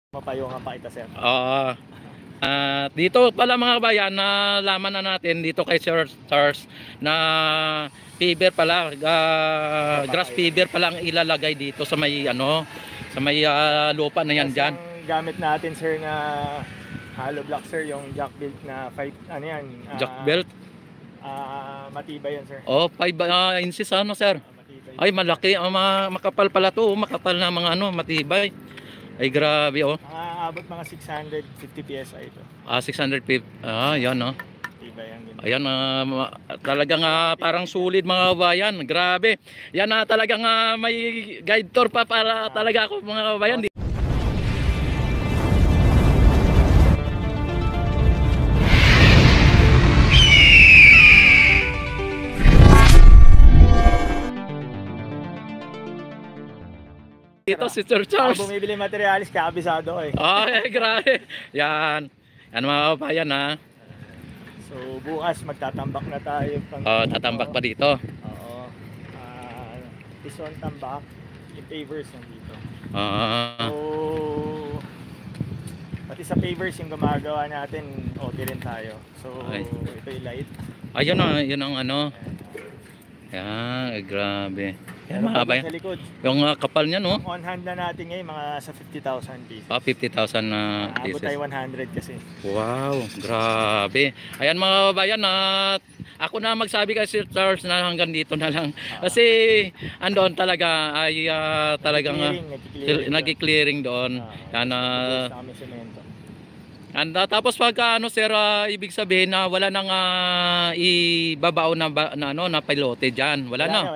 Mapayungan pa kita, sir. Oo. Dito pala mga kabayan, nalaman na natin dito kay Sir Charles na fever pala, grass fever pala ang ilalagay dito sa may ano, sa may lupa na yan diyan. Gamit natin, sir, na hollow block, sir, yung jack belt na 5 ano yan, Jack belt. Matibay yan, sir. Oh, 5 inches ano, sir? Matibay. Ay, malaki, makapal pala to, makapal na mga ano, matibay. Ay, grabe, oh. Abot mga 650 PSI ito. 650. Yan, oh. Matibay yan. Ayan, talagang parang sulit mga kabayan. Grabe. Yan talagang may guide tour pa para talaga ako mga kabayan. Dito si Sir Charles. Bumibili materialis, kabisado ko eh. Ay, grabe. Yan. Yan mga kabayan ha. So bukas magtatambak na tayo. Tatambak pa dito. Oo. Tison tambak. Yung pavers nandito. So pati sa pavers yung gumagawa natin, okay rin tayo. So ito yung light. Ayun na, yun ang ano. Yan, grabe. Yan mga kabayan. Yung kapal niya, no? On hand na natin ngayon, mga sa 50,000 pieces. 50,000 na pieces. Abot tayo 100 kasi. Wow, grabe. Ayan mga kabayan, ako na magsabi kay Sir Charles na hanggang dito na lang. Kasi andon talaga ay talagang nagki-clearing doon. Yan tapos pagka ano, sir, ibig sabihin na wala nang ibabaw na na pilote diyan. Wala na.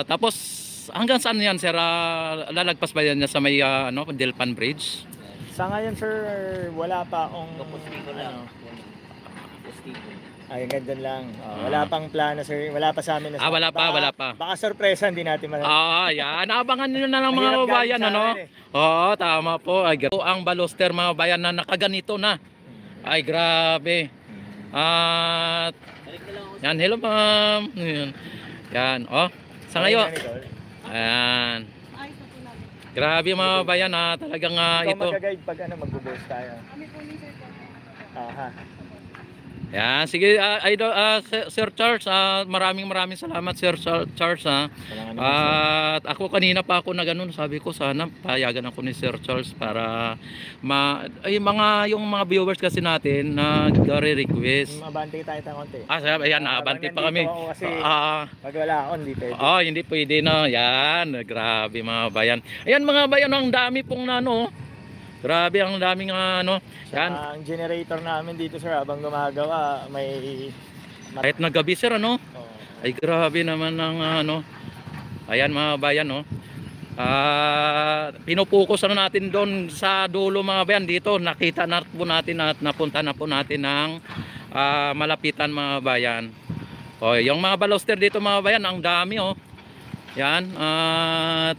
Tapos hanggang saan yan, sir? Lalagpas ba yan sa may Delpan Bridge? Sa ngayon, sir, wala pa akong ay, ganyan lang. Wala pang plano, sir. Wala pa sa amin. Wala pa. Baka sorpresa, hindi natin malaman. Yan. Abangan nyo na lang mga kabayan, ano? Oo, tama po. Ay, ang baloster mga bayan na nakaganito na. Ay, grabe. Yan, hello ma'am. Yan, sa ngayon. Ayan. Grabe mga bayan, talagang ito. Ikaw mag-guide pag mag-boss tayo. Yan, sige Sir Charles, maraming salamat Sir Charles At ako kanina pa ako na ganun, sabi ko sana payagan ako ni Sir Charles para yung mga viewers kasi natin na nagre-request. Mabante tayo ng konti. Ayan, abante pa kami. Kasi pag wala ako, hindi pwede. Hindi pwede na. Yan, grabe mga bayan. Ayan mga bayan, ang dami pong grabe, ang daming yan. Ang generator namin dito, sir, habang gumagawa, may kahit nagabi, sir, ay grabe naman ang ayan mga bayan, pinupokus na natin doon sa dulo mga bayan. Dito nakita na po natin at napunta na po natin ng malapitan mga bayan. Yung mga baluster dito mga bayan, ang dami yan. At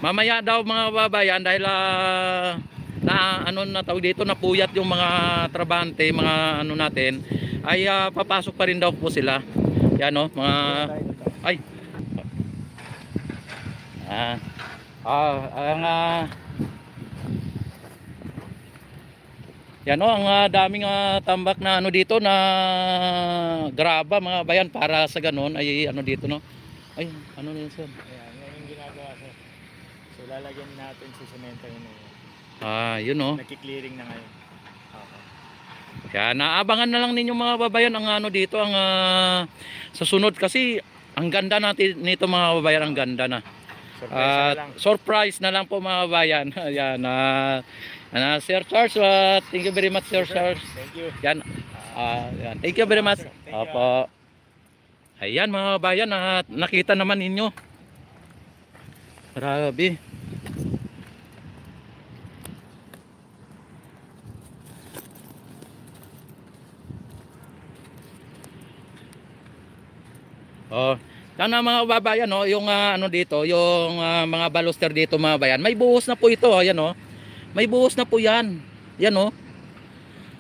mamaya daw mga babayan, dahil na tawag dito, napuyat yung mga trabante, mga natin, ay papasok pa rin daw po sila. Yan mga ay yan ang daming tambak na dito na graba mga bayan, para sa ganon ay dito ay na yun, sir. So lalagyan natin sa semento yun. Yun Nagki-clearing na ngayon. Kaya naabangan na lang ninyo mga babayan ang dito ang sa sunod, kasi ang ganda natin nito mga babayan, ang ganda na. Surprise na lang po mga babayan. Yan Sir Charles, thank you very much Sir Charles. Thank you. Yan, thank you very much. Opo. Ayan mga babayan, nakita naman ninyo. Grabe. Sana mga babayan, yung dito, yung mga baluster dito mga bayan, may buhos na po ito, ayan may buhos na po yan. Yan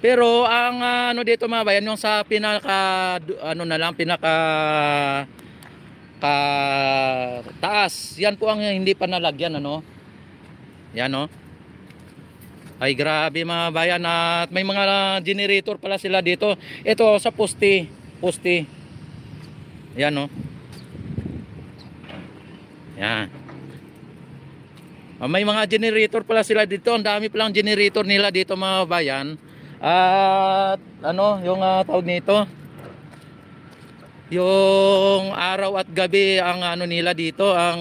Pero ang dito mga bayan, yung sa pinaka pinaka taas, yan po ang hindi pa nalagyan yan Ay grabe mga bayan, at may mga generator pala sila dito. Ito sa poste. Yan oh. Yan. May mga generator pala sila dito. Ang dami palang generator nila dito mga bayan. At ano, yung tawag nito, yung araw at gabi ang ano nila dito, ang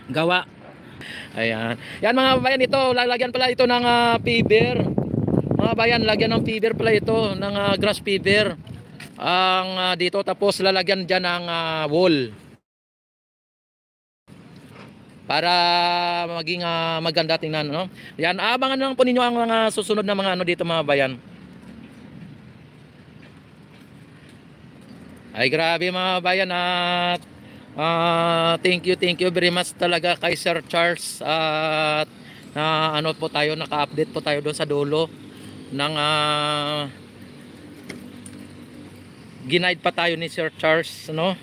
gawa. Ayan. Yan mga bayan, ito lalagyan pala ito ng fiber. Mga bayan, lagyan ng fiber pala ito, ng grass fiber. Ang dito, tapos lalagyan diyan ng wall. Para maging maganda tingnan, no? Yan, abangan lang po ninyo ang mga susunod na mga ano dito mga bayan. Ay grabe mga bayan, at thank you very much talaga kay Sir Charles, at ano po tayo, naka-update po tayo doon sa dulo ng ginaid pa tayo ni Sir Charles, no?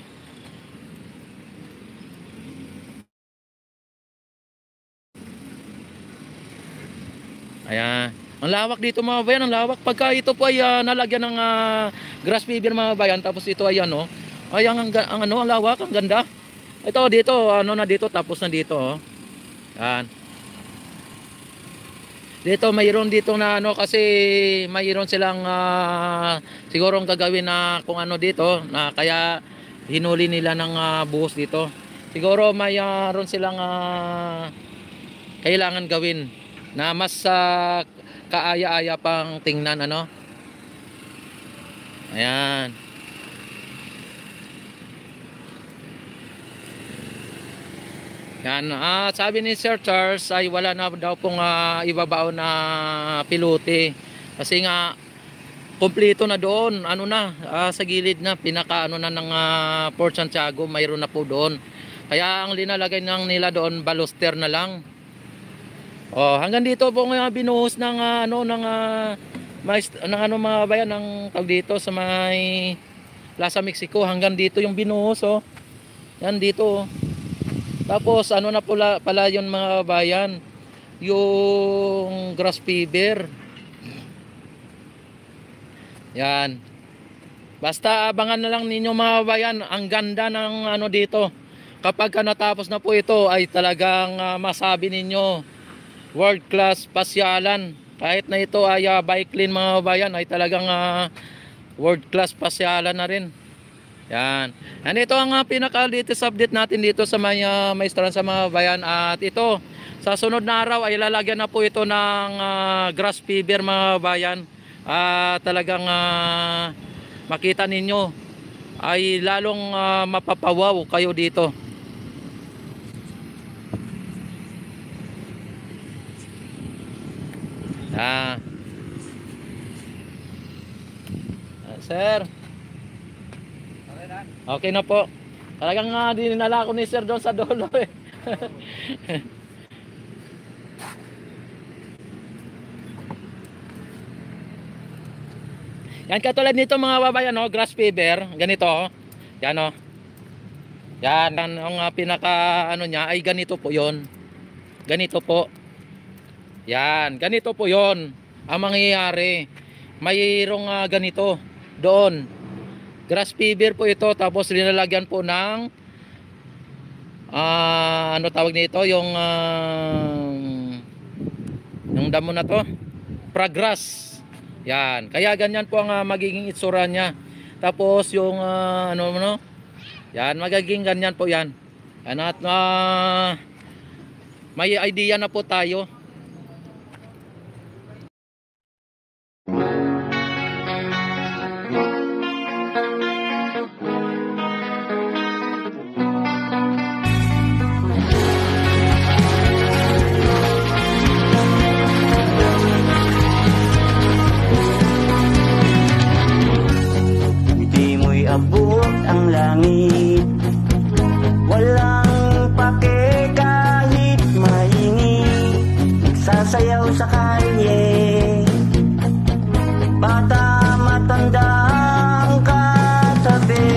Ayan. Ang lawak dito mga bayan, ang lawak. Pagka ito po ay nalagyan ng grass fiber mga bayan, tapos ito ay ano, ay ang ano, ang lawak, ang ganda. Ito dito, ano na dito, tapos na dito, oh. Yan. Dito mayroon dito na ano, kasi mayroon silang siguro ang gagawin na kung ano dito, na kaya hinuli nila ng buhos dito. Siguro mayroon silang kailangan gawin na mas kaaya-aya pang tingnan, ano. Ayan. Yan, sabi ni Sir Charles ay wala na daw pong ibabao na pilote. Kasi nga kumpleto na doon, ano na, sa gilid na, pinaka ano na ng Port Santiago, mayroon na po doon. Kaya ang linalagay ng nila doon, baluster na lang. Oh, hanggang dito po binuhos ng ano ng ano mga bayan ng tawag dito sa may Plaza Mexico, hanggang dito yung binuhos, oh. Yan dito, oh. Tapos ano na pala yun mga bayan, yung grass fiber. Yan. Basta abangan na lang ninyo mga bayan, ang ganda ng ano dito. Kapag natapos na po ito ay talagang masabi ninyo world class pasyalan. Kahit na ito ay bike lane mga bayan, ay talagang world class pasyalan na rin. Yan. And ito ang pinaka-latest update natin dito sa Maestran sa mga bayan. At ito, sa sunod na araw ay lalagyan na po ito ng grass fiber mga bayan. Talagang makita ninyo ay lalong mapapawaw kayo dito. Sir, okay na po. Talagang dinala ko ni Sir doon sa dulo eh. Yan, katulad nito mga babayan, no, grass fiber, ganito, oh. Yan, oh. Yan, ang pinaka ano niya ay ganito po 'yon. Ganito po. Yan, ganito po 'yon. Ang mangyayari, mayroong ganito doon. Grass fiber po ito, tapos linalagyan po ng ano tawag nito, yung damo na to, pragrass. Yan, kaya ganyan po ang magiging itsura niya. Tapos yung ano, yan, magiging ganyan po yan. Yan, at may idea na po tayo. Abot ang langit, walang pake kahit mainit, nagsasayaw sa kalye, bata matanda ang katabi.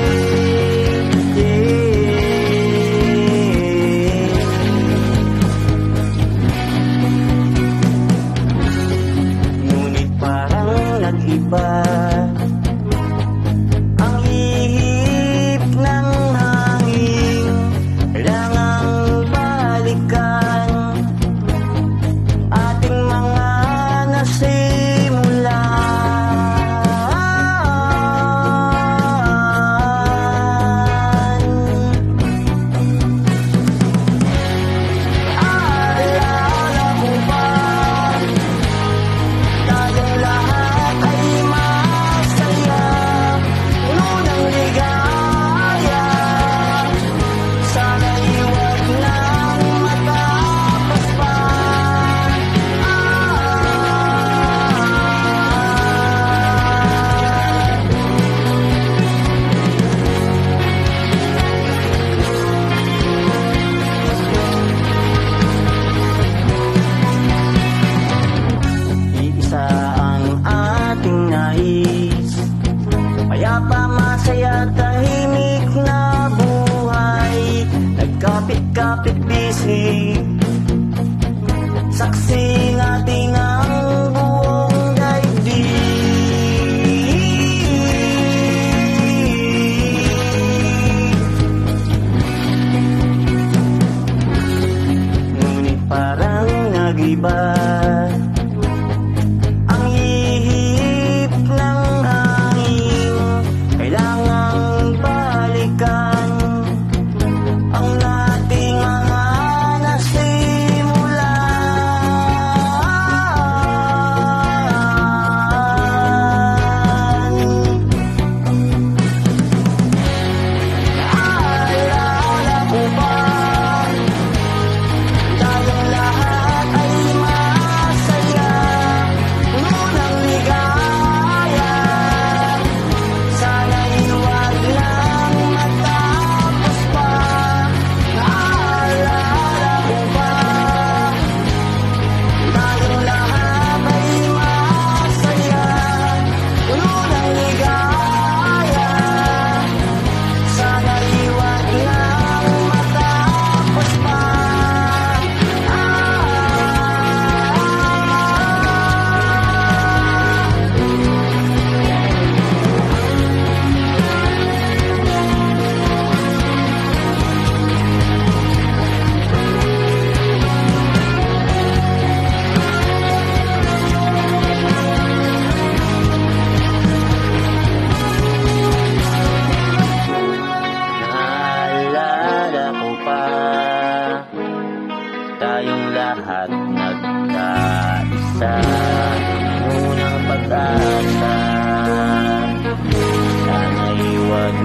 saksing ating ang buong daigdig. Ngunit parang nag-iba ang ihip ng hangin. Kailangang balikan ang nating mga nasimulan. Naalala ko ba, tayong lahat ay masaya, unang ligaya. Sana'y huwag lang matapos pa. Naalala ko ba, tayong lahat ay masaya, unang ligaya. Sana'y huwag lang matapos pa. Naalala ko pa, tayong lahat nagkaisa, unang pag-asa. Sana'y huwag